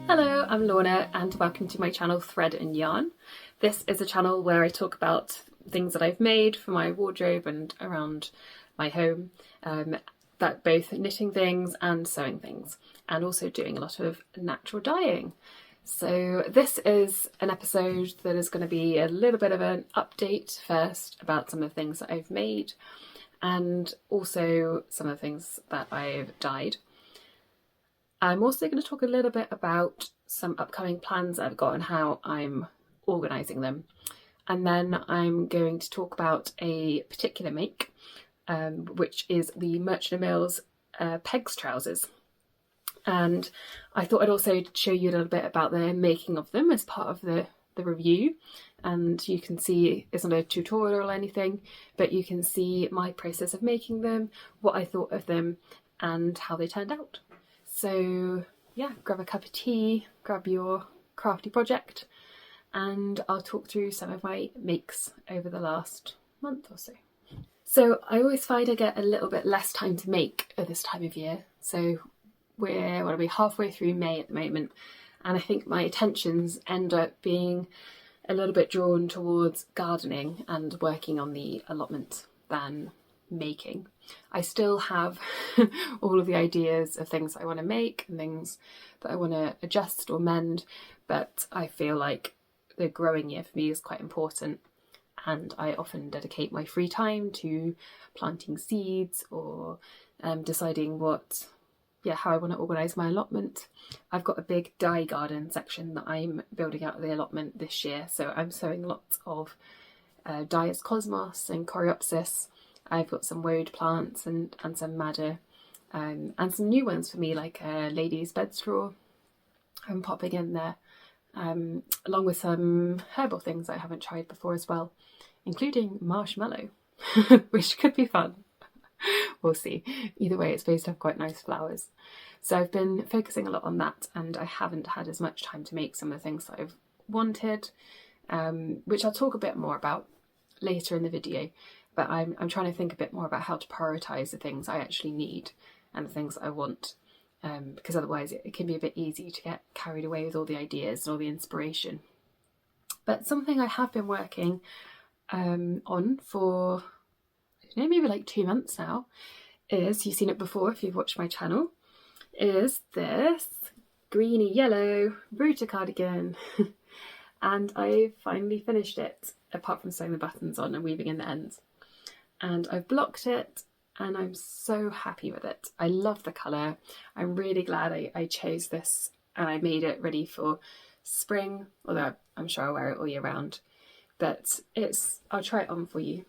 Hello, I'm Lorna and welcome to my channel Thread and Yarn. This is a channel where I talk about things that I've made for my wardrobe and around my home, that both knitting things and sewing things, and also doing a lot of natural dyeing. So this is an episode that is going to be a little bit of an update first about some of the things that I've made and also some of the things that I've dyed. I'm also going to talk a little bit about some upcoming plans I've got and how I'm organising them. And then I'm going to talk about a particular make, which is the Merchant & Mills Pegs trousers. And I thought I'd also show you a little bit about the making of them as part of the review. And you can see, it's not a tutorial or anything, but you can see my process of making them, what I thought of them, and how they turned out. So yeah, grab a cup of tea, grab your crafty project, and I'll talk through some of my makes over the last month or so. So I always find I get a little bit less time to make at this time of year. So we're halfway through May at the moment, and I think my attentions end up being a little bit drawn towards gardening and working on the allotment than making. I still have all of the ideas of things I want to make and things that I want to adjust or mend, but I feel like the growing year for me is quite important, and I often dedicate my free time to planting seeds or deciding how I want to organise my allotment. I've got a big dye garden section that I'm building out of the allotment this year, so I'm sowing lots of Dias Cosmos and Coreopsis. I've got some woad plants and some madder, and some new ones for me, like Lady's Bedstraw I'm popping in there, along with some herbal things I haven't tried before as well, including marshmallow, which could be fun. We'll see. Either way, it's supposed to have quite nice flowers. So I've been focusing a lot on that, and I haven't had as much time to make some of the things that I've wanted, which I'll talk a bit more about later in the video. But I'm trying to think a bit more about how to prioritise the things I actually need and the things that I want, because otherwise it can be a bit easy to get carried away with all the ideas and all the inspiration. But something I have been working on for maybe like 2 months now is, you've seen it before if you've watched my channel, is this greeny yellow Bruta cardigan. And I finally finished it, apart from sewing the buttons on and weaving in the ends. And I've blocked it and I'm so happy with it. I love the colour. I'm really glad I chose this and I made it ready for spring, although I'm sure I'll wear it all year round. But I'll try it on for you.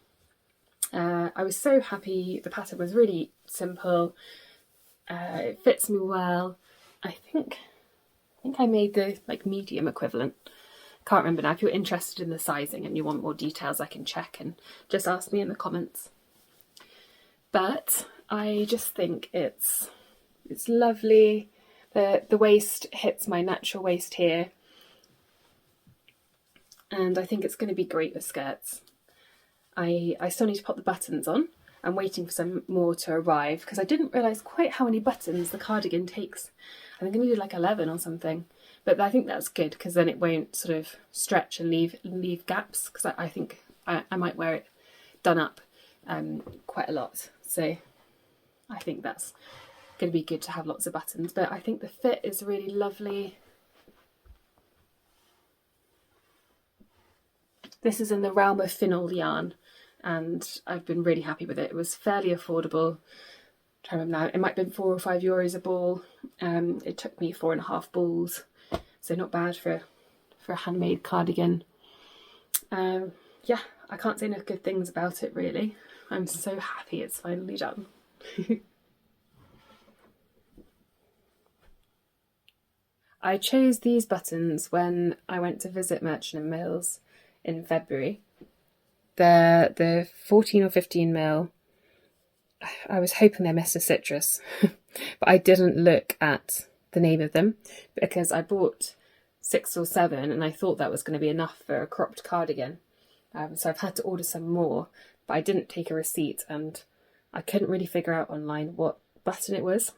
I was so happy. The pattern was really simple. It fits me well. I think I made the medium equivalent. Can't remember now. If you're interested in the sizing and you want more details, I can check and just ask me in the comments. But I just think it's lovely. The waist hits my natural waist here, and I think it's going to be great with skirts. I still need to pop the buttons on. I'm waiting for some more to arrive because I didn't realise quite how many buttons the cardigan takes. I think I needed like 11 or something. But I think that's good because then it won't sort of stretch and leave gaps, because I think I might wear it done up quite a lot. So I think that's going to be good to have lots of buttons. But I think the fit is really lovely. This is in the realm of Finol yarn, and I've been really happy with it. It was fairly affordable. I'm trying to remember now, it might have been €4 or €5 a ball. It took me 4.5 balls. So not bad for a handmade cardigan. Yeah, I can't say enough good things about it really. I'm so happy it's finally done. I chose these buttons when I went to visit Merchant & Mills in February. They're the 14 or 15 mil. I was hoping they're Mr. Citrus, but I didn't look at the name of them because I bought 6 or 7 and I thought that was going to be enough for a cropped cardigan. So I've had to order some more, but I didn't take a receipt and I couldn't really figure out online what button it was.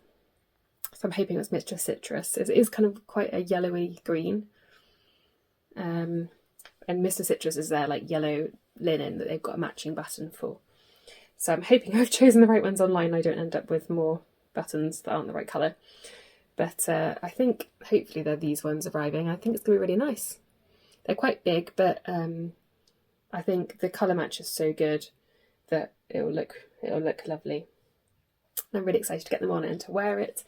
So I'm hoping it's Mr. Citrus. It is kind of quite a yellowy green. And Mr. Citrus is their like yellow linen that they've got a matching button for. So I'm hoping I've chosen the right ones online. I don't end up with more buttons that aren't the right colour. But I think hopefully they're these ones arriving. I think it's going to be really nice. They're quite big, but I think the colour match is so good that it'll look lovely. I'm really excited to get them on and to wear it.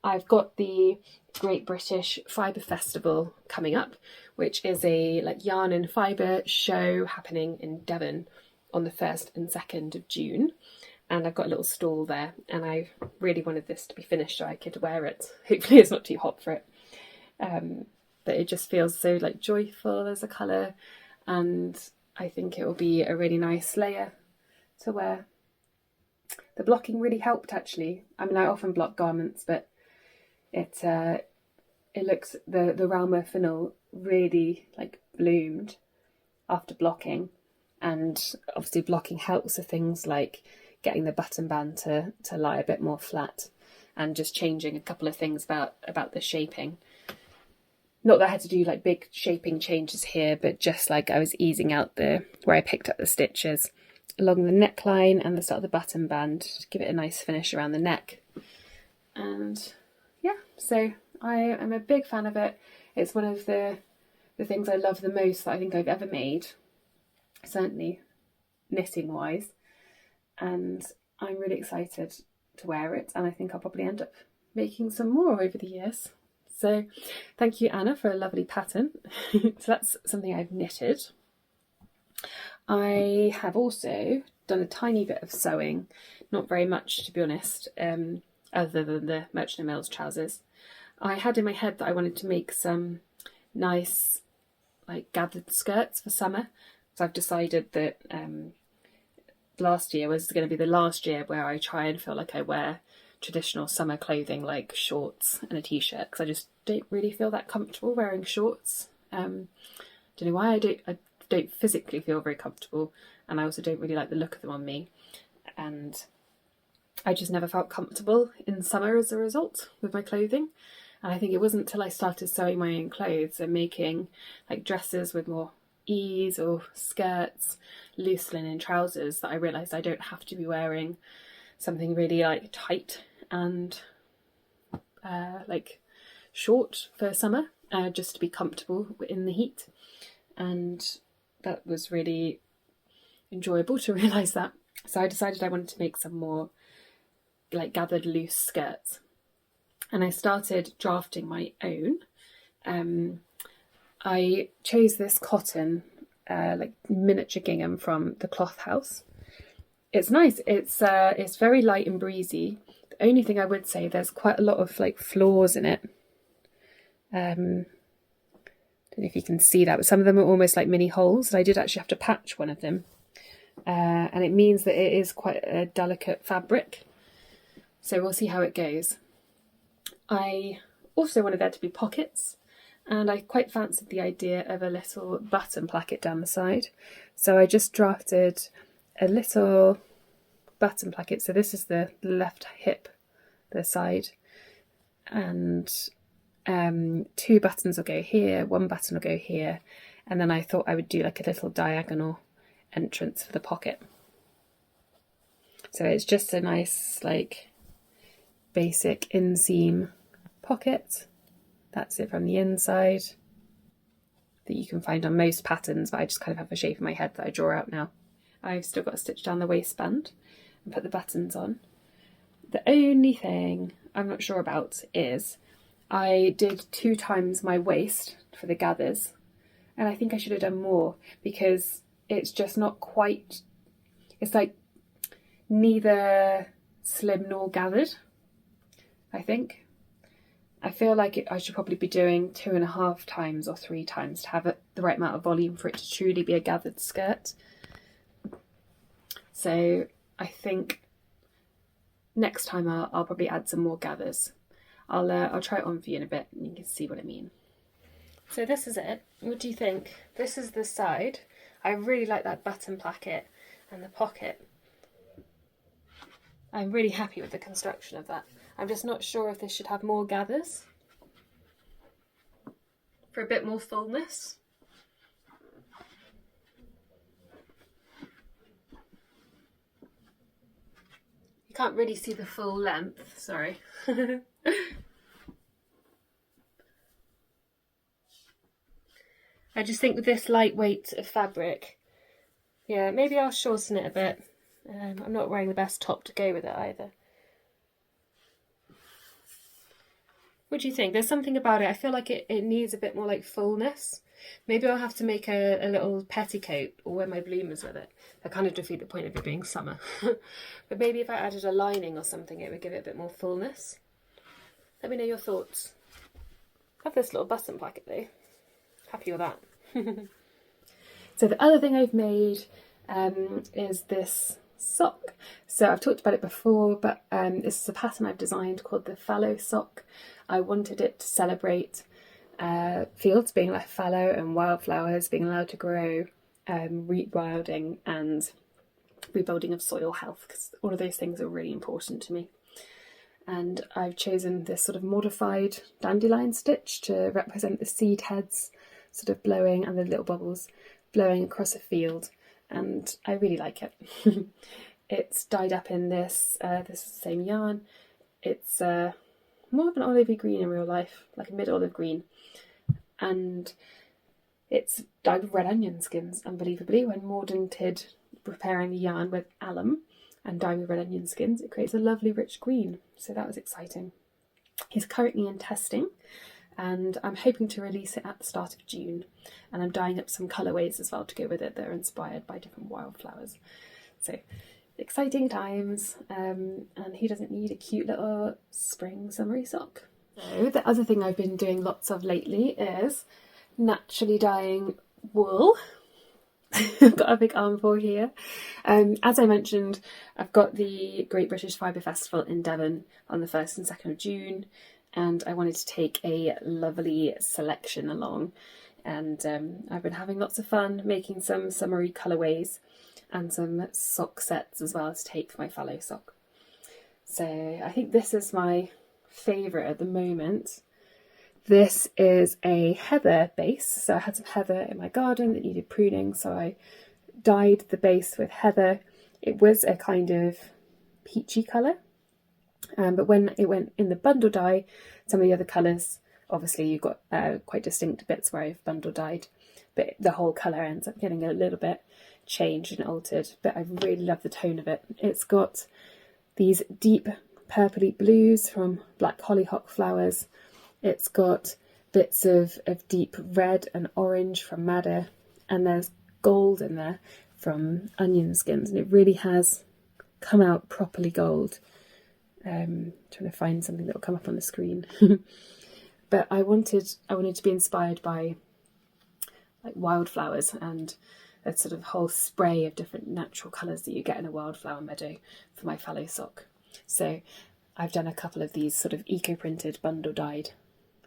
I've got the Great British Fibre Festival coming up, which is a like yarn and fibre show happening in Devon on the 1st and 2nd of June. And I've got a little stall there, and I really wanted this to be finished so I could wear it. Hopefully it's not too hot for it. But it just feels so like joyful as a colour, and I think it will be a really nice layer to wear. The blocking really helped actually. I mean, I often block garments, but it looks, the Ralma fennel really like bloomed after blocking, and obviously blocking helps with things like getting the button band to lie a bit more flat, and just changing a couple of things about the shaping. Not that I had to do like big shaping changes here, but just like I was easing out where I picked up the stitches along the neckline and the start of the button band to give it a nice finish around the neck. And yeah, so I am a big fan of it. It's one of the things I love the most that I think I've ever made, certainly knitting wise, and I'm really excited to wear it, and I think I'll probably end up making some more over the years. So thank you, Anna, for a lovely pattern. So that's something I've knitted. I have also done a tiny bit of sewing, not very much to be honest, other than the Merchant & Mills trousers. I had in my head that I wanted to make some nice like gathered skirts for summer. So I've decided that last year was going to be the last year where I try and feel like I wear traditional summer clothing like shorts and a t-shirt, because I just don't really feel that comfortable wearing shorts. Don't know why. I don't physically feel very comfortable, and I also don't really like the look of them on me, and I just never felt comfortable in summer as a result with my clothing. And I think it wasn't until I started sewing my own clothes and making like dresses with more ease, or skirts, loose linen trousers, that I realised I don't have to be wearing something really like tight and like short for summer, just to be comfortable in the heat. And that was really enjoyable to realise that. So I decided I wanted to make some more like gathered loose skirts, and I started drafting my own. I chose this cotton like miniature gingham from the Cloth House. It's nice. It's very light and breezy. The only thing I would say, there's quite a lot of like flaws in it. Don't know if you can see that, but some of them are almost like mini holes, and I did actually have to patch one of them. And it means that it is quite a delicate fabric. So we'll see how it goes. I also wanted there to be pockets, and I quite fancied the idea of a little button placket down the side. So I just drafted a little button placket. So this is the left hip, the side, and 2 buttons will go here, 1 button will go here, and then I thought I would do like a little diagonal entrance for the pocket. So it's just a nice like basic inseam pocket. That's it from the inside, that you can find on most patterns, but I just kind of have a shape in my head that I draw out now. I've still got to stitch down the waistband and put the buttons on. The only thing I'm not sure about is I did 2 times my waist for the gathers, and I think I should have done more, because it's just not quite, it's like neither slim nor gathered, I think. I feel like I should probably be doing 2.5 times or 3 times to have the right amount of volume for it to truly be a gathered skirt. So I think next time I'll probably add some more gathers. I'll try it on for you in a bit and you can see what I mean. So this is it. What do you think? This is the side. I really like that button placket and the pocket. I'm really happy with the construction of that. I'm just not sure if this should have more gathers for a bit more fullness. You can't really see the full length, sorry. I just think with this lightweight of fabric, yeah, maybe I'll shorten it a bit. I'm not wearing the best top to go with it either. What do you think? There's something about it, I feel like it needs a bit more like fullness. Maybe I'll have to make a little petticoat or wear my bloomers with it. That kind of defeat the point of it being summer. But maybe if I added a lining or something, it would give it a bit more fullness. Let me know your thoughts. I have this little button placket though. Happy with that. So the other thing I've made is this sock. So I've talked about it before, but this is a pattern I've designed called the fallow sock. I wanted it to celebrate fields being left fallow and wildflowers being allowed to grow, rewilding and rebuilding of soil health, because all of those things are really important to me. And I've chosen this sort of modified dandelion stitch to represent the seed heads sort of blowing and the little bubbles blowing across a field, and I really like it. It's dyed up in this this is the same yarn. It's more of an olivey green in real life, like a mid-olive green, and it's dyed with red onion skins, unbelievably. When Morden did preparing the yarn with alum and dyeing with red onion skins, it creates a lovely rich green, so that was exciting. He's currently in testing, and I'm hoping to release it at the start of June, and I'm dyeing up some colourways as well to go with it that are inspired by different wildflowers. So exciting times, and he doesn't need a cute little spring summery sock. So the other thing I've been doing lots of lately is naturally dyeing wool. I've got a big armful here. As I mentioned, I've got the Great British Fibre Festival in Devon on the 1st and 2nd of June, and I wanted to take a lovely selection along, and I've been having lots of fun making some summery colourways and some sock sets as well to take for my fallow sock. So I think this is my favourite at the moment. This is a heather base, so I had some heather in my garden that needed pruning, so I dyed the base with heather. It was a kind of peachy colour, but when it went in the bundle dye, some of the other colours, obviously you've got quite distinct bits where I've bundle dyed, but the whole colour ends up getting a little bit changed and altered, but I really love the tone of it. It's got these deep purpley blues from black hollyhock flowers. It's got bits of deep red and orange from madder, and there's gold in there from onion skins, and it really has come out properly gold. Trying to find something that will come up on the screen. But I wanted to be inspired by like wildflowers and a sort of whole spray of different natural colours that you get in a wildflower meadow for my fallow sock. So I've done a couple of these sort of eco-printed bundle dyed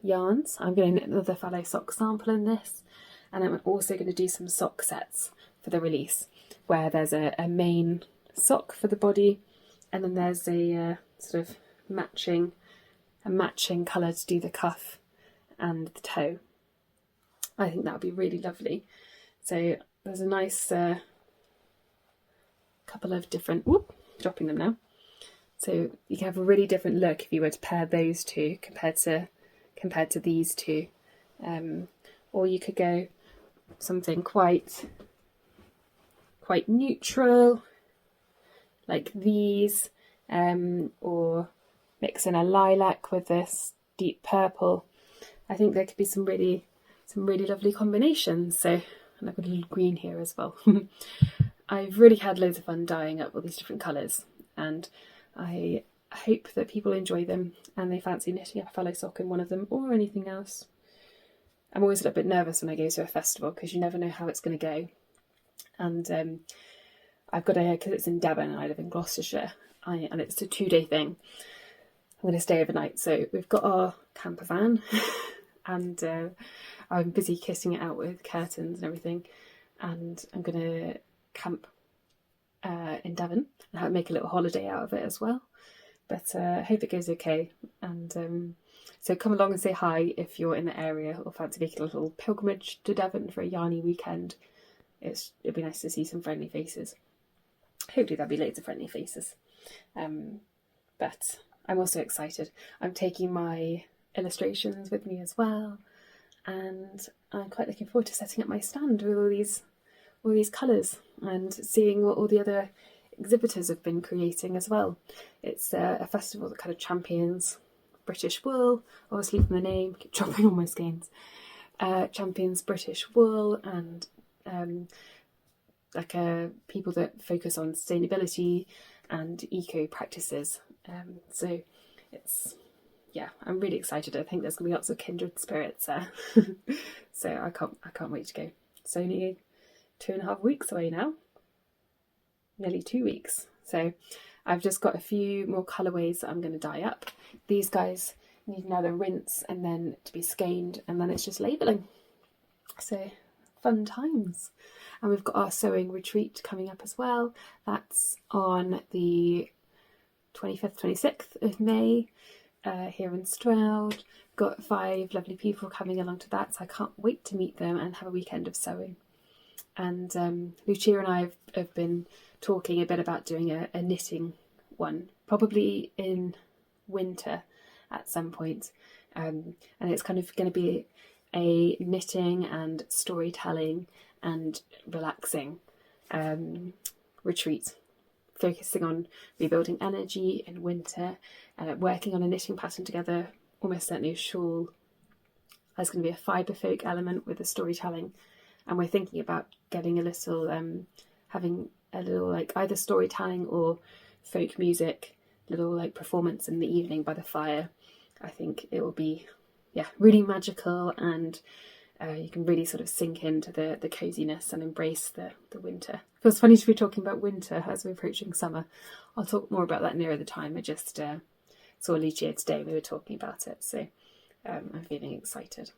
yarns. I'm going to knit another fallow sock sample in this, and I'm also going to do some sock sets for the release where there's a main sock for the body, and then there's a sort of matching colour to do the cuff and the toe. I think that would be really lovely. So there's a nice couple of different, dropping them now. So you can have a really different look if you were to pair those two compared to these two. Or you could go something quite neutral, like these, or mix in a lilac with this deep purple. I think there could be some really lovely combinations. So, and I've got a little green here as well. I've really had loads of fun dyeing up all these different colours, and I hope that people enjoy them and they fancy knitting up a fallow sock in one of them or anything else. I'm always a little bit nervous when I go to a festival because you never know how it's going to go. And I've got because it's in Devon and I live in Gloucestershire, and it's a 2-day thing. I'm going to stay overnight, so we've got our camper van and I'm busy kitting it out with curtains and everything, and I'm going to camp in Devon and make a little holiday out of it as well. But I hope it goes okay. And so come along and say hi if you're in the area or fancy making a little pilgrimage to Devon for a yarny weekend. It'd be nice to see some friendly faces. Hopefully there'll be loads of friendly faces. But I'm also excited. I'm taking my illustrations with me as well, and I'm quite looking forward to setting up my stand with all these colours and seeing what all the other exhibitors have been creating as well. It's a festival that kind of champions British wool, obviously from the name, keep dropping on my skeins, champions British wool and people that focus on sustainability and eco practices. So I'm really excited. I think there's going to be lots of kindred spirits there. So I can't wait to go. It's only 2.5 weeks away now. Nearly 2 weeks. So I've just got a few more colourways that I'm going to dye up. These guys need another rinse and then to be skeined, and then it's just labelling. So fun times. And we've got our sewing retreat coming up as well. That's on the 25th, 26th of May here in Stroud. Got 5 lovely people coming along to that, so I can't wait to meet them and have a weekend of sewing. And Lucia and I have been talking a bit about doing a knitting one, probably in winter at some point. And it's kind of going to be a knitting and storytelling and relaxing retreat, focusing on rebuilding energy in winter, working on a knitting pattern together, almost certainly a shawl. There's going to be a fibre folk element with the storytelling, and we're thinking about getting a little, having a little like either storytelling or folk music, little like performance in the evening by the fire. I think it will be, really magical, and you can really sort of sink into the coziness and embrace the winter. It feels funny to be talking about winter as we're approaching summer. I'll talk more about that nearer the time. I just saw Lucia today, we were talking about it, so I'm feeling excited.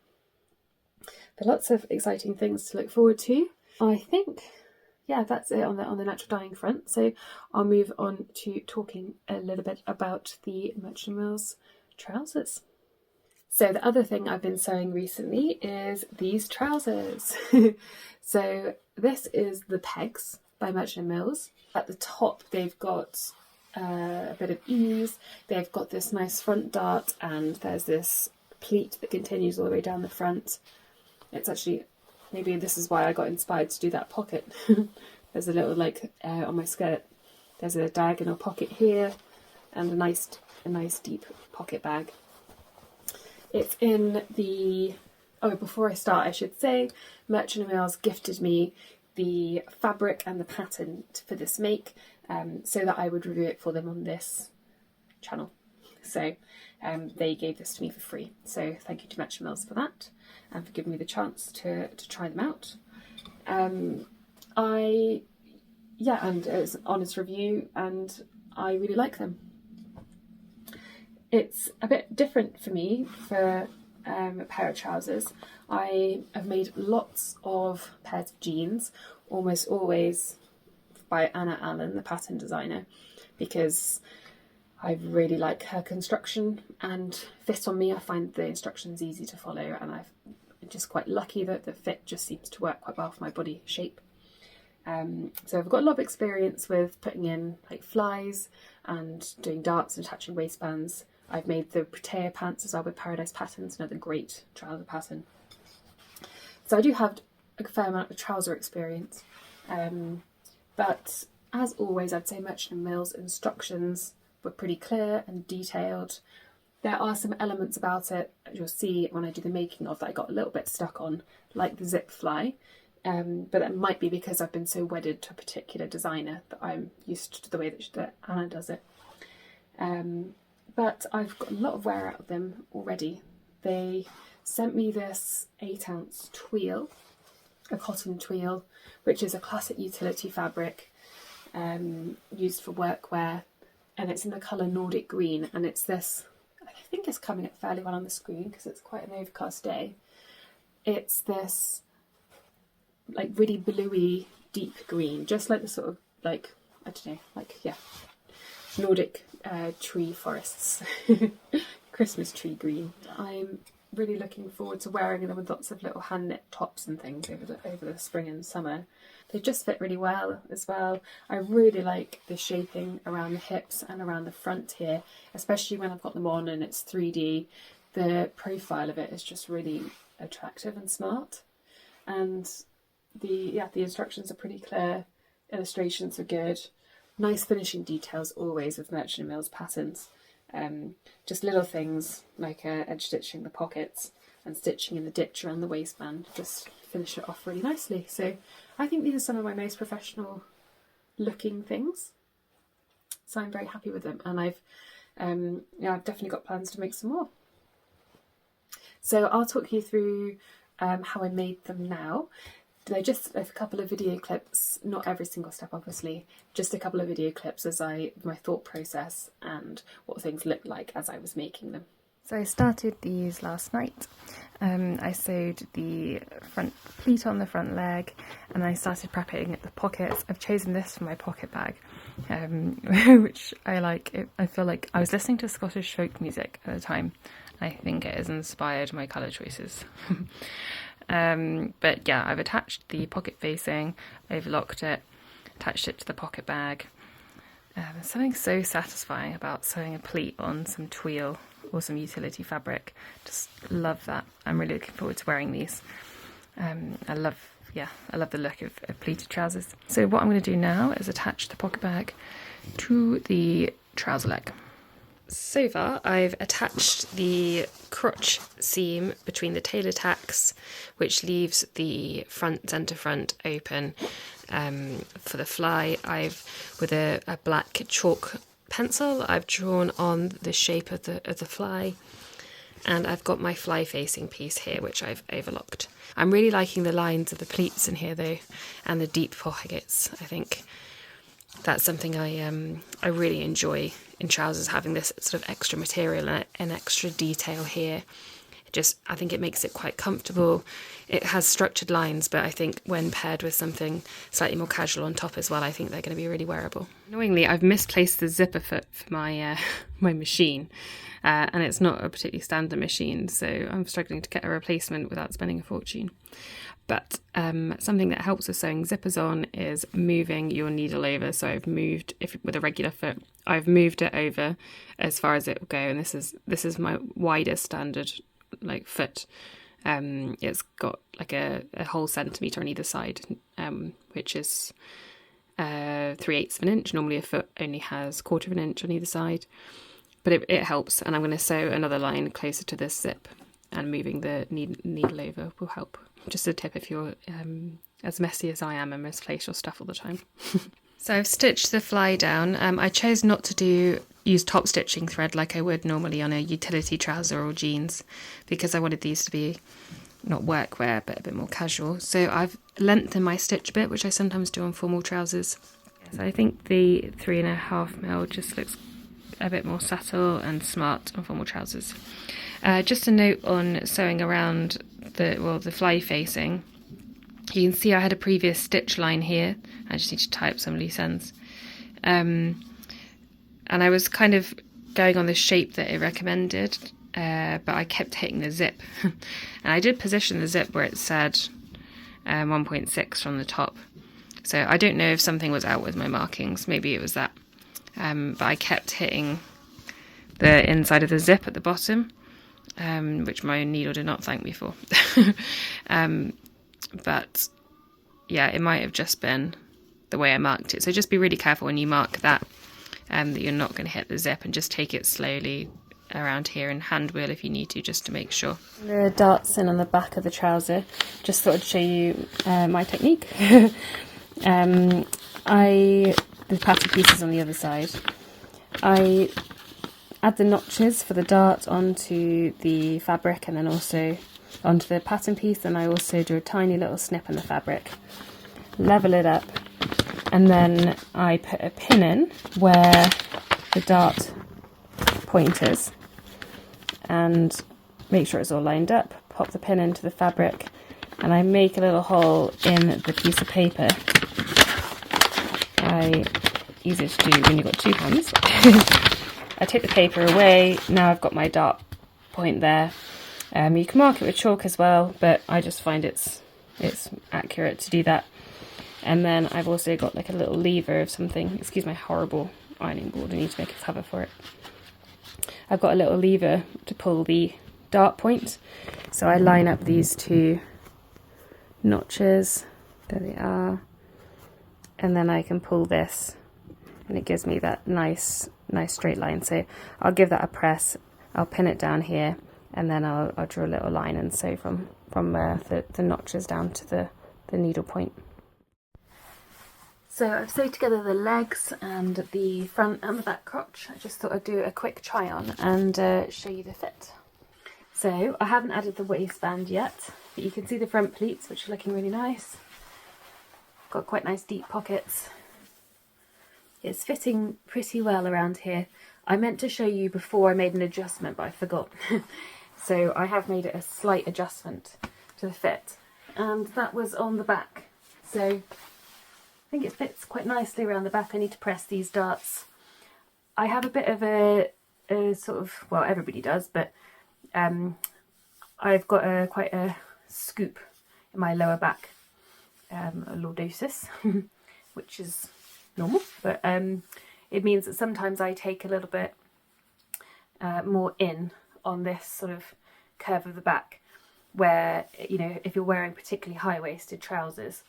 But lots of exciting things to look forward to. I think, that's it on the natural dyeing front. So I'll move on to talking a little bit about the Merchant Mills trousers. So the other thing I've been sewing recently is these trousers. So this is the pegs by Merchant Mills. At the top they've got a bit of ease. They've got this nice front dart, and there's this pleat that continues all the way down the front. It's actually, maybe this is why I got inspired to do that pocket. There's a little on my skirt, there's a diagonal pocket here and a nice deep pocket bag. It's in the, before I start I should say, Merchant Mills gifted me the fabric and the pattern for this make, so that I would review it for them on this channel. So they gave this to me for free. So thank you to Merchant Mills for that, and for giving me the chance to try them out. And it's an honest review, and I really like them. It's a bit different for me for a pair of trousers. I have made lots of pairs of jeans, almost always by Anna Allen, the pattern designer, because I really like her construction and fit on me. I find the instructions easy to follow, and I'm just quite lucky that the fit just seems to work quite well for my body shape. So I've got a lot of experience with putting in like flies and doing darts and attaching waistbands. I've made the Protea pants as well with Paradise Patterns, another great trouser pattern. So I do have a fair amount of trouser experience. But as always, I'd say Merchant Mills instructions were pretty clear and detailed. There are some elements about it, as you'll see when I do the making of, that I got a little bit stuck on, like the zip fly. But that might be because I've been so wedded to a particular designer that I'm used to the way that Anna does it. But I've got a lot of wear out of them already. They sent me this 8-ounce tweel, a cotton tweel, which is a classic utility fabric used for workwear, and it's in the colour Nordic green, and it's this, I think it's coming up fairly well on the screen because it's quite an overcast day. It's this like really bluey deep green, just like the sort of like I don't know, like, yeah, Nordic tree forests. Christmas tree green. I'm really looking forward to wearing them with lots of little hand knit tops and things over the spring and summer. They just fit really well as well. I really like the shaping around the hips and around the front here, especially when I've got them on and it's 3D. The profile of it is just really attractive and smart. And the instructions are pretty clear, illustrations are good. Nice finishing details always with Merchant & Mills patterns. Just little things like edge stitching the pockets and stitching in the ditch around the waistband just finish it off really nicely. So I think these are some of my most professional looking things. So I'm very happy with them, and I've definitely got plans to make some more. So I'll talk you through how I made them now. Just a couple of video clips, not every single step obviously, just a couple of video clips as my thought process and what things looked like as I was making them. So I started these last night. I sewed the front pleat on the front leg, and I started prepping the pockets. I've chosen this for my pocket bag, which I like. I feel like I was listening to Scottish folk music at the time. I think it has inspired my colour choices. But yeah, I've attached the pocket facing, overlocked it, attached it to the pocket bag. There's something so satisfying about sewing a pleat on some twill or some utility fabric. Just love that. I'm really looking forward to wearing these. I love the look of pleated trousers. So what I'm going to do now is attach the pocket bag to the trouser leg. So far I've attached the crotch seam between the tailor tacks, which leaves the centre front open for the fly. With a black chalk pencil, I've drawn on the shape of the fly, and I've got my fly facing piece here, which I've overlocked. I'm really liking the lines of the pleats in here though, and the deep pockets. I think that's something I really enjoy in trousers, having this sort of extra material and extra detail here. I think it makes it quite comfortable. It has structured lines, but I think when paired with something slightly more casual on top as well, I think they're going to be really wearable. Annoyingly, I've misplaced the zipper foot for my my machine, and it's not a particularly standard machine, so I'm struggling to get a replacement without spending a fortune. But something that helps with sewing zippers on is moving your needle over. So I've moved, with a regular foot, I've moved it over as far as it will go, and this is my widest standard foot. It's got like a whole centimetre on either side, which is 3/8 of an inch. Normally a foot only has 1/4 of an inch on either side, but it helps. And I'm going to sew another line closer to this zip, and moving the needle over will help. Just a tip if you're as messy as I am and misplace your stuff all the time. So I've stitched the fly down. I chose not to use top stitching thread like I would normally on a utility trouser or jeans, because I wanted these to be not workwear but a bit more casual. So I've lengthened my stitch bit, which I sometimes do on formal trousers. So I think the 3.5mm just looks a bit more subtle and smart on formal trousers. Just a note on sewing around the fly facing. You can see I had a previous stitch line here. I just need to tie up some loose ends. And I was kind of going on the shape that it recommended, but I kept hitting the zip. And I did position the zip where it said 1.6 from the top. So I don't know if something was out with my markings. Maybe it was that. But I kept hitting the inside of the zip at the bottom, which my needle did not thank me for. But yeah, it might have just been the way I marked it. So just be really careful when you mark that, that you're not going to hit the zip, and just take it slowly around here and hand wheel if you need to, just to make sure. There are darts in on the back of the trouser. Just thought I'd show you my technique. The pattern pieces on the other side. I add the notches for the dart onto the fabric and then also onto the pattern piece, and I also do a tiny little snip in the fabric, level it up, and then I put a pin in where the dart point is and make sure it's all lined up, pop the pin into the fabric, and I make a little hole in the piece of paper. I easier to do when you've got two hands. I take the paper away. Now I've got my dart point there. You can mark it with chalk as well, but I just find it's accurate to do that. And then I've also got like a little lever of something. Excuse my horrible ironing board, I need to make a cover for it. I've got a little lever to pull the dart point. So I line up these two notches. There they are. And then I can pull this and it gives me that nice straight line. So I'll give that a press, I'll pin it down here, and then I'll draw a little line and sew from the notches down to the needle point. So I've sewed together the legs and the front and the back crotch. I just thought I'd do a quick try on and show you the fit. So I haven't added the waistband yet, but you can see the front pleats, which are looking really nice. Got quite nice deep pockets. It's fitting pretty well around here. I meant to show you before I made an adjustment, but I forgot. So I have made it a slight adjustment to the fit, and that was on the back. So I think it fits quite nicely around the back. I need to press these darts. I have a bit of a sort of, well, everybody does, but I've got quite a scoop in my lower back, a lordosis, which is normal, but it means that sometimes I take a little bit more in on this sort of curve of the back, where, you know, if you're wearing particularly high-waisted trousers,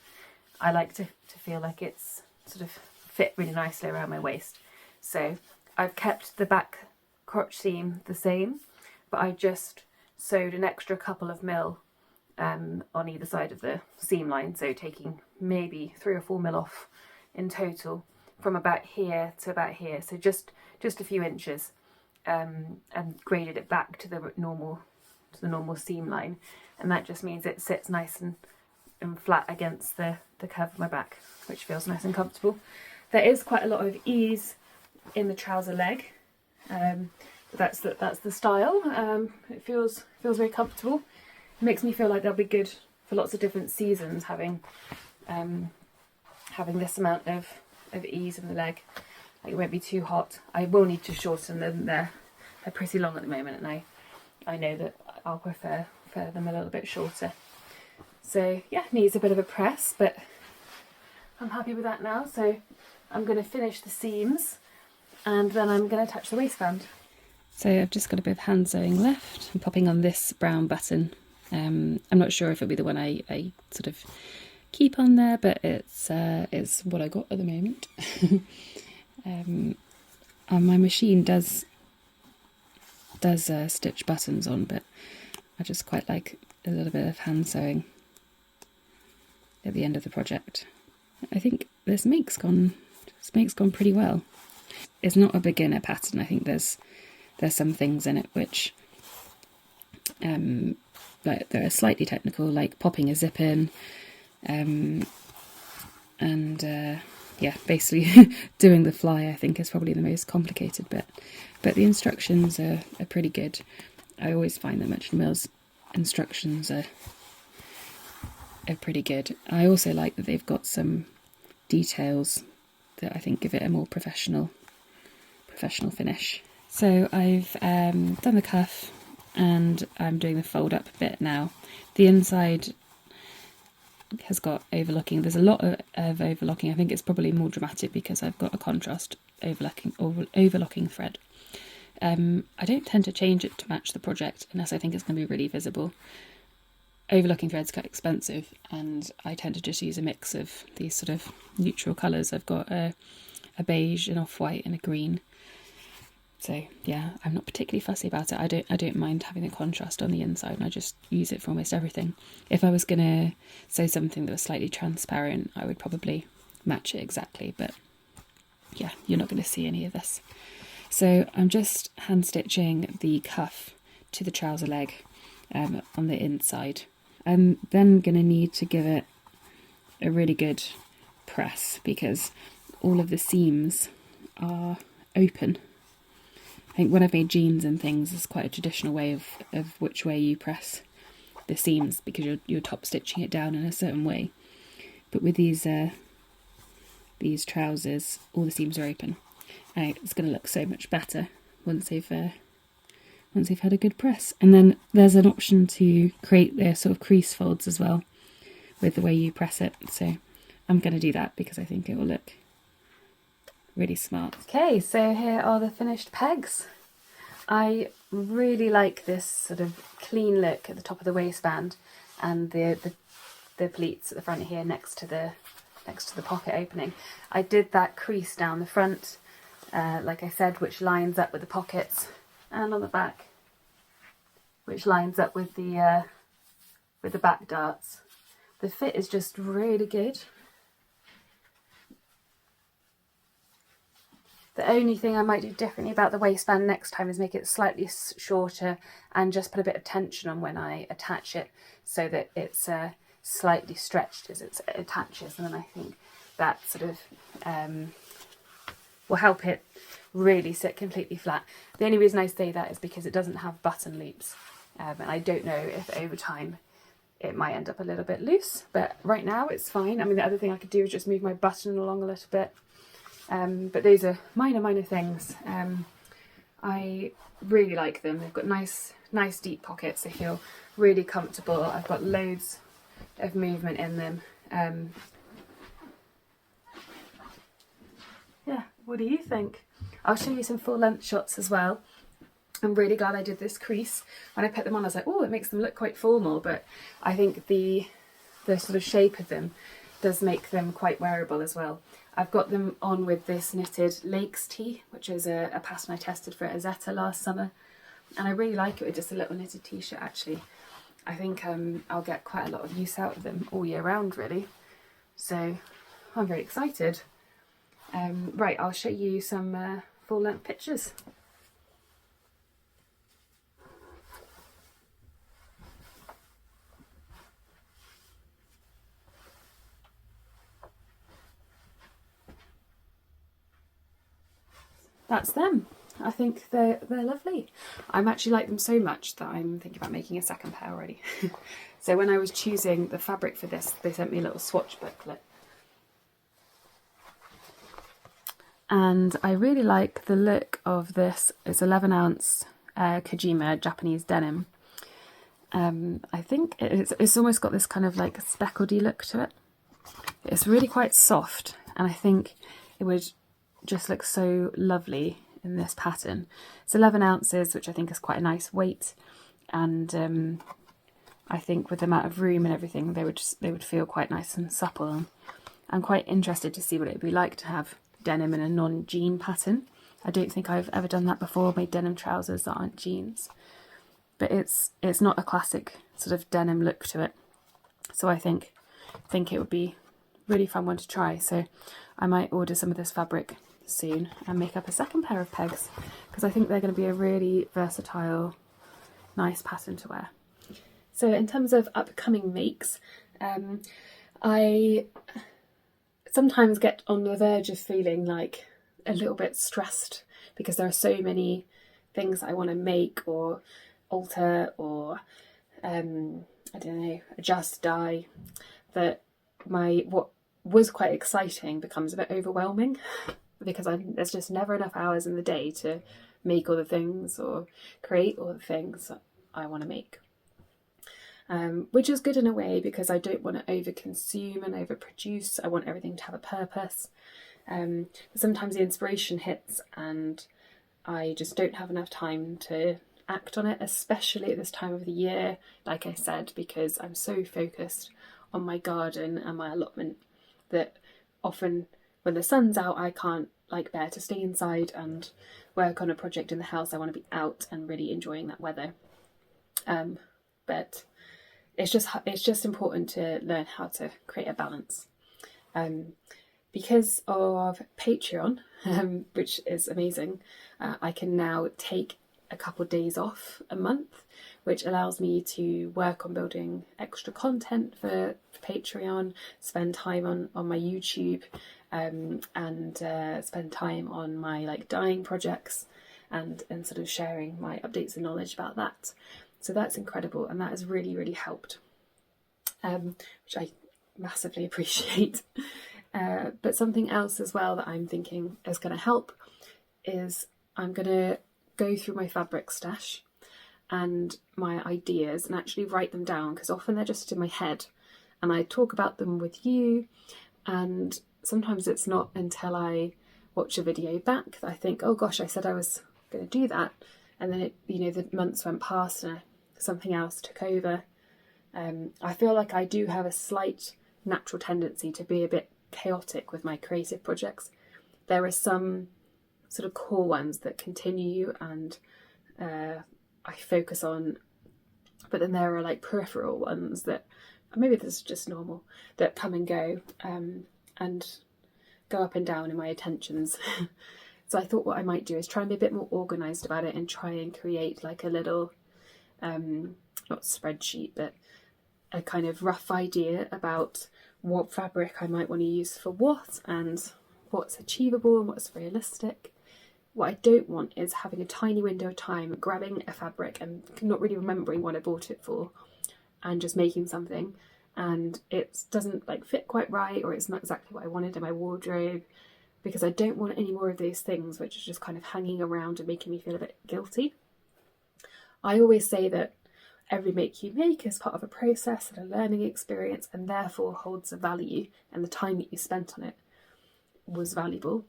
I like to feel like it's sort of fit really nicely around my waist. So I've kept the back crotch seam the same, but I just sewed an extra couple of mil on either side of the seam line, so taking maybe 3 or 4 mil off in total from about here to about here, so just a few inches, and graded it back to the normal seam line, and that just means it sits nice and flat against the curve of my back, which feels nice and comfortable. There is quite a lot of ease in the trouser leg, but that's the style. It feels very comfortable. It makes me feel like they'll be good for lots of different seasons, having this amount of ease in the leg. Like, it won't be too hot. I will need to shorten them. They're pretty long at the moment, and I know that I'll prefer them a little bit shorter. So yeah, needs a bit of a press, but I'm happy with that now. So I'm going to finish the seams, and then I'm going to attach the waistband. So I've just got a bit of hand sewing left. I'm popping on this brown button. I'm not sure if it'll be the one I sort of keep on there, but it's what I got at the moment. And my machine does stitch buttons on, but I just quite like a little bit of hand sewing at the end of the project. I think this make's gone pretty well. It's not a beginner pattern. I think there's some things in it which like they're slightly technical, like popping a zip in, yeah, basically doing the fly I think is probably the most complicated bit, but the instructions are pretty good. I always find that Merchant Mill's instructions are pretty good. I also like that they've got some details that I think give it a more professional finish. So I've done the cuff and I'm doing the fold up bit now. The inside has got overlocking. There's a lot of overlocking. I think it's probably more dramatic because I've got a contrast overlocking thread. I don't tend to change it to match the project unless I think it's going to be really visible. Overlocking thread's quite expensive, and I tend to just use a mix of these sort of neutral colours. I've got a beige, an off-white and a green. So yeah, I'm not particularly fussy about it. I don't mind having the contrast on the inside, and I just use it for almost everything. If I was going to sew something that was slightly transparent, I would probably match it exactly, but yeah, you're not going to see any of this. So I'm just hand stitching the cuff to the trouser leg on the inside. I'm then going to need to give it a really good press because all of the seams are open. I think when I've made jeans and things, there's quite a traditional way of which way you press the seams because you're top stitching it down in a certain way. But with these these trousers, all the seams are open. It's going to look so much better once they've had a good press. And then there's an option to create their sort of crease folds as well with the way you press it. So I'm going to do that because I think it will look really smart. Okay, so here are the finished pegs. I really like this sort of clean look at the top of the waistband and the pleats at the front here next to the pocket opening. I did that crease down the front, like I said, which lines up with the pockets, and on the back, which lines up with the back darts. The fit is just really good. The only thing I might do differently about the waistband next time is make it slightly shorter and just put a bit of tension on when I attach it so that it's slightly stretched as it attaches, and then I think that sort of will help it really sit completely flat. The only reason I say that is because it doesn't have button loops, and I don't know if over time it might end up a little bit loose, but right now it's fine. I mean, the other thing I could do is just move my button along a little bit. But those are minor things. I really like them. They've got nice deep pockets. They feel really comfortable. I've got loads of movement in them. Yeah, what do you think? I'll show you some full length shots as well. I'm really glad I did this crease. When I put them on, I was like, oh, it makes them look quite formal, but I think the sort of shape of them does make them quite wearable as well. I've got them on with this knitted Lakes tee, which is a pattern I tested for Azetta last summer, and I really like it with just a little knitted t-shirt actually. I think I'll get quite a lot of use out of them all year round really, so I'm very excited. Right, I'll show you some full length pictures. That's them. I think they're lovely. I actually like them so much that I'm thinking about making a second pair already. So when I was choosing the fabric for this, they sent me a little swatch booklet. And I really like the look of this. It's 11-ounce Kojima Japanese denim. I think it's almost got this kind of like speckledy look to it. It's really quite soft, and I think it would just look so lovely in this pattern. It's 11 ounces, which I think is quite a nice weight, and I think with the amount of room and everything, they would feel quite nice and supple. I'm quite interested to see what it would be like to have denim in a non-jean pattern. I don't think I've ever done that before, made denim trousers that aren't jeans, but it's not a classic sort of denim look to it, so I think it would be really fun one to try. So I might order some of this fabric soon and make up a second pair of pegs, because I think they're going to be a really versatile, nice pattern to wear. So in terms of upcoming makes, I sometimes get on the verge of feeling like a little bit stressed because there are so many things I want to make or alter or I don't know, adjust, dye, that what was quite exciting becomes a bit overwhelming because there's just never enough hours in the day to make all the things or create all the things that I want to make. Which is good in a way because I don't want to overconsume and overproduce. I want everything to have a purpose. Sometimes the inspiration hits and I just don't have enough time to act on it, especially at this time of the year, like I said, because I'm so focused on my garden and my allotment that often when the sun's out I can't bear to stay inside and work on a project in the house. I want to be out and really enjoying that weather. But it's just important to learn how to create a balance. Because of Patreon, which is amazing, I can now take a couple of days off a month, which allows me to work on building extra content for Patreon, spend time on my YouTube, and spend time on my dyeing projects and sort of sharing my updates and knowledge about that. So that's incredible, and that has really, really helped, which I massively appreciate. But something else as well that I'm thinking is going to help is I'm going to go through my fabric stash and my ideas and actually write them down, because often they're just in my head and I talk about them with you, and sometimes it's not until I watch a video back that I think, oh gosh, I said I was going to do that, and then the months went past and something else took over. I feel like I do have a slight natural tendency to be a bit chaotic with my creative projects. There are some sort of core ones that continue and I focus on, but then there are like peripheral ones that maybe this is just normal, that come and go and go up and down in my attentions. So I thought what I might do is try and be a bit more organised about it and try and create like a little not spreadsheet, but a kind of rough idea about what fabric I might want to use for what, and what's achievable and what's realistic. What I don't want is having a tiny window of time, grabbing a fabric and not really remembering what I bought it for, and just making something, and it doesn't like fit quite right, or it's not exactly what I wanted in my wardrobe, because I don't want any more of those things which are just kind of hanging around and making me feel a bit guilty. I always say that every make you make is part of a process and a learning experience, and therefore holds a value, and the time that you spent on it was valuable,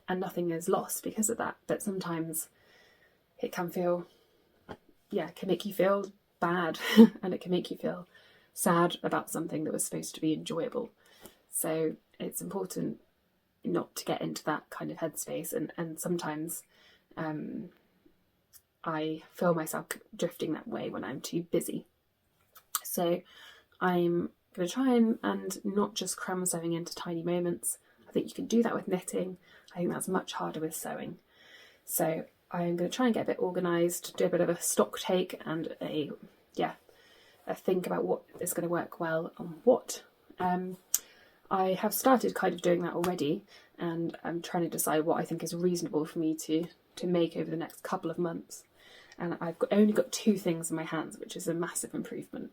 and nothing is lost because of that. But sometimes it can can make you feel bad and it can make you feel sad about something that was supposed to be enjoyable. So it's important not to get into that kind of headspace, and sometimes I feel myself drifting that way when I'm too busy. So I'm going to try and not just cram sewing into tiny moments. I think you can do that with knitting. I think that's much harder with sewing. So I'm going to try and get a bit organised, do a bit of a stock take and a think about what is going to work well on what. I have started kind of doing that already, and I'm trying to decide what I think is reasonable for me to make over the next couple of months. And I've only got 2 things in my hands, which is a massive improvement.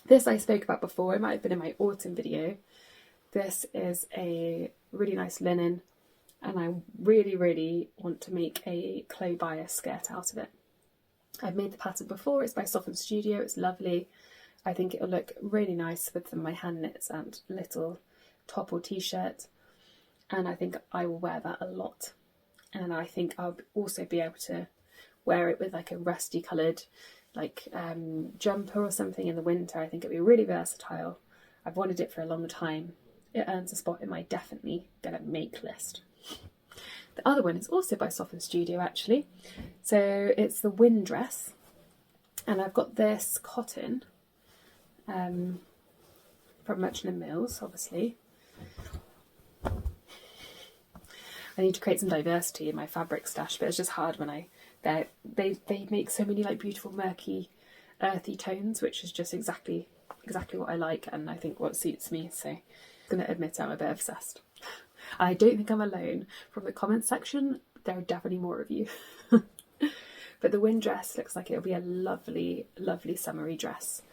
This I spoke about before, it might have been in my autumn video. This is a really nice linen, and I really, really want to make a clay bias skirt out of it. I've made the pattern before, it's by Soften Studio, it's lovely. I think it'll look really nice with my hand knits and little top or t-shirt, and I think I will wear that a lot. And I think I'll also be able to wear it with like a rusty coloured jumper or something in the winter. I think it'll be really versatile. I've wanted it for a long time. It earns a spot in my definitely gonna make list. The other one is also by Soften Studio actually. So it's the wind dress, and I've got this cotton from Merchant & Mills, obviously. I need to create some diversity in my fabric stash, but it's just hard when they make so many like beautiful murky earthy tones, which is just exactly what I like, and I think what suits me. So I'm going to admit I'm a bit obsessed. I don't think I'm alone. From the comments section, there are definitely more of you. But the wind dress looks like it'll be a lovely, lovely summery dress,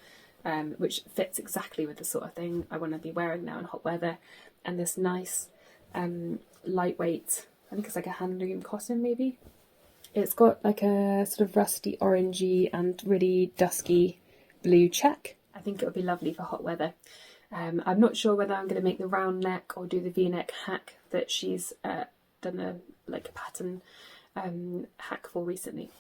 which fits exactly with the sort of thing I want to be wearing now in hot weather. And this nice lightweight, I think it's like a hand loom cotton maybe. It's got like a sort of rusty orangey and really dusky blue check. I think it would be lovely for hot weather. I'm not sure whether I'm going to make the round neck or do the V-neck hack that she's done a pattern hack for recently.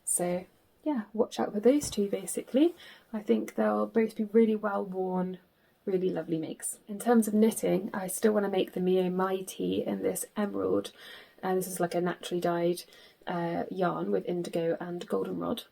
So yeah, watch out for those 2 basically. I think they'll both be really well worn, really lovely makes. In terms of knitting, I still want to make the Mio Mighty in this emerald. This is like a naturally dyed yarn with indigo and goldenrod.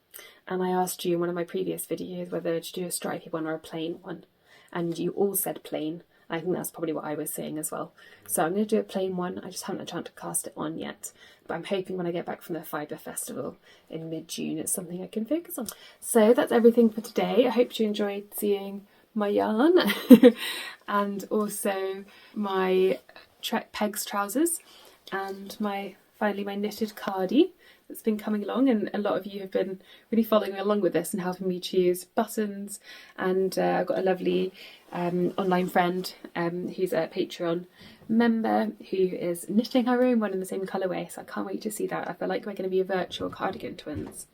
And I asked you in one of my previous videos whether to do a stripy one or a plain one, and you all said plain. I think that's probably what I was saying as well. So I'm going to do a plain one. I just haven't had a chance to cast it on yet, but I'm hoping when I get back from the Fibre Festival in mid-June it's something I can focus on. So that's everything for today. I hope you enjoyed seeing my yarn and also my Trek Pegs trousers and my finally my knitted cardi that's been coming along, and a lot of you have been really following along with this and helping me choose buttons. And I've got a lovely online friend who's a Patreon member who is knitting her own one in the same colourway, so I can't wait to see that. I feel like we're going to be a virtual cardigan twins.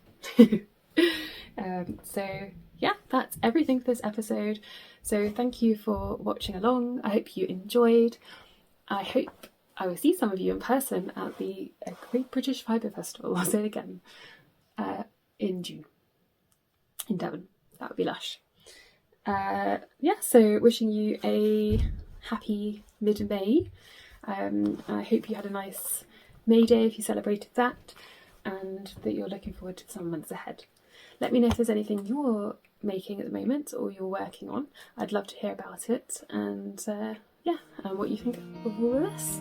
So yeah, that's everything for this episode. So thank you for watching along. I hope you enjoyed. I hope I will see some of you in person at the Great British Fibre Festival, I'll say it again, in June in Devon. That would be lush. Yeah, so wishing you a happy mid-May. I hope you had a nice May Day if you celebrated that, and that you're looking forward to some months ahead. Let me know if there's anything you're making at the moment or you're working on. I'd love to hear about it, and yeah, and what you think of all of this.